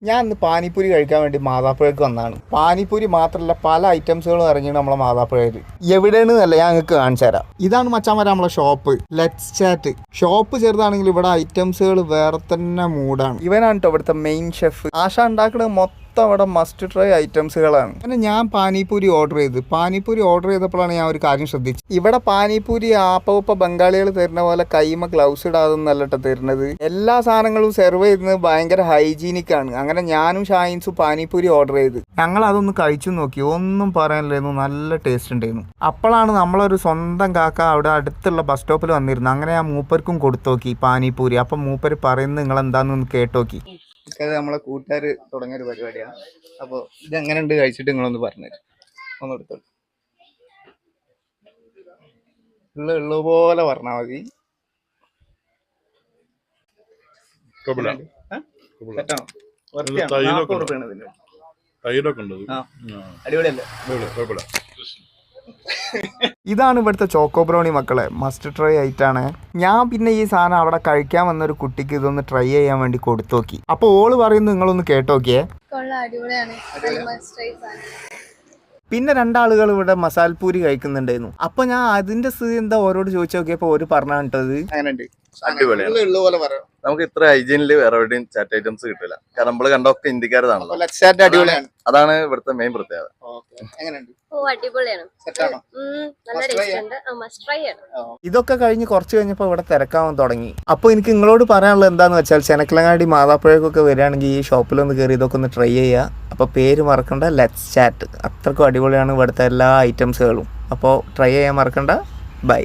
ഞാൻ ഇന്ന് പാനിപ്പൂരി കഴിക്കാൻ വേണ്ടി മാതാപ്പുഴയ്ക്ക് വന്നതാണ്. പാനിപ്പൂരി മാത്രമല്ല പല ഐറ്റംസുകളും ഇറങ്ങിയിട്ട് നമ്മളെ മാതാപ്പുഴയിൽ. എവിടെയാണെന്നല്ല ഞാൻ നിങ്ങൾക്ക് കാണിച്ചു തരാം. ഇതാണ് മച്ചാൻ നമ്മളെ ഷോപ്പ് ലെറ്റ്സ് ചാറ്റ്. ഷോപ്പ് ചെറുതാണെങ്കിൽ ഇവിടെ ഐറ്റംസുകൾ വേറെ തന്നെ മൂടാണ്. ഇവനാണ് കേട്ടോ ഇവിടുത്തെ മെയിൻ ഷെഫ്. ആശ ഉണ്ടാക്കുന്നത് മൊത്തം അവിടെ മസ്റ്റ് ട്രൈ ഐറ്റംസുകളാണ്. അങ്ങനെ ഞാൻ പാനിപ്പൂരി ഓർഡർ ചെയ്തപ്പോഴാണ് ഞാൻ ഒരു കാര്യം ശ്രദ്ധിച്ചത്. ഇവിടെ പാനിപ്പൂരി ആപ്പ ബംഗാളികൾ തരുന്ന പോലെ കൈമ ഗ്ലൗസ് ഇടാതൊന്നല്ല കേട്ടോ തരുന്നത്. എല്ലാ സാധനങ്ങളും സെർവ് ചെയ്യുന്നത് ഭയങ്കര ഹൈജീനിക് ആണ്. അങ്ങനെ ഞാനും ഷായിൻസും പാനിപ്പൂരി ഓർഡർ ചെയ്ത് ഞങ്ങൾ അതൊന്ന് കഴിച്ചു നോക്കി. ഒന്നും പറയാനില്ലായിരുന്നു, നല്ല ടേസ്റ്റ് ഉണ്ടായിരുന്നു. അപ്പോഴാണ് നമ്മളൊരു സ്വന്തം കാക്ക അവിടെ അടുത്തുള്ള ബസ് സ്റ്റോപ്പിൽ വന്നിരുന്നു. അങ്ങനെ ഞാൻ മൂപ്പർക്കും കൊടുത്തു നോക്കി പാനിപ്പൂരി. അപ്പം മൂപ്പർ പറയുന്നത് നിങ്ങൾ എന്താണെന്ന് കേട്ടോക്കി. അത് നമ്മളെ കൂട്ടുകാർ തുടങ്ങിയൊരു പരിപാടിയാണ്. അപ്പോൾ ഇതെങ്ങനെ ഉണ്ട് കഴിച്ചിട്ട് നിങ്ങളൊന്ന് പറഞ്ഞുതരും. ഒന്ന് എടുത്തോളൂ. ഉള്ള പോലെ പറഞ്ഞാൽ മതി. അടിപൊളിയല്ലേ? ഇതാണ് ഇവിടുത്തെ ചോക്കോ ബ്രൗണി മക്കളെ, മസ്റ്റ് ട്രൈ ആയിട്ടാണ്. ഞാൻ പിന്നെ ഈ സാധനം അവിടെ കഴിക്കാൻ വന്നൊരു കുട്ടിക്ക് ഇതൊന്ന് ട്രൈ ചെയ്യാൻ വേണ്ടി കൊടുത്തു നോക്കി. അപ്പൊ ഓള് പറയുന്നത് നിങ്ങളൊന്ന് കേട്ടോക്കിയേ. പിന്നെ രണ്ടാളുകൾ ഇവിടെ മസാൽപൂരി കഴിക്കുന്നുണ്ടായിരുന്നു. അപ്പൊ ഞാൻ അതിന്റെ സ്ഥിതി എന്താ ഓരോട് ചോദിച്ചു നോക്കിയപ്പോ ഓര് പറഞ്ഞിട്ടത് അങ്ങനെയുണ്ട്. നമുക്ക് ഇത്ര ഹൈജീനില് വേറെ എവിടെയും ചാറ്റ് ഐറ്റംസ് കിട്ടില്ല. കാരണം നമ്മള് കണ്ടൊക്കെ ഇന്ത്യക്കാരതാണല്ലോ. അടിപൊളിയാണ്. അതാണ് ഇവിടുത്തെ മെയിൻ പ്രത്യേകത. ഇതൊക്കെ കഴിഞ്ഞ് കുറച്ച് കഴിഞ്ഞപ്പോൾ ഇവിടെ തിരക്കാവാൻ തുടങ്ങി. അപ്പോൾ എനിക്ക് നിങ്ങളോട് പറയാനുള്ളത് എന്താന്ന് വെച്ചാൽ ചെനക്കലങ്ങാടി മാതാപ്പുഴക്കൊക്കെ വരികയാണെങ്കിൽ ഈ ഷോപ്പിലൊന്ന് കയറി ഇതൊക്കെ ഒന്ന് ട്രൈ ചെയ്യുക. അപ്പോൾ പേര് മറക്കണ്ട, ലെറ്റ്സ് ചാറ്റ്. അത്രക്കും അടിപൊളിയാണ് ഇവിടുത്തെ എല്ലാ ഐറ്റംസുകളും. അപ്പോൾ ട്രൈ ചെയ്യാൻ മറക്കണ്ട. ബൈ.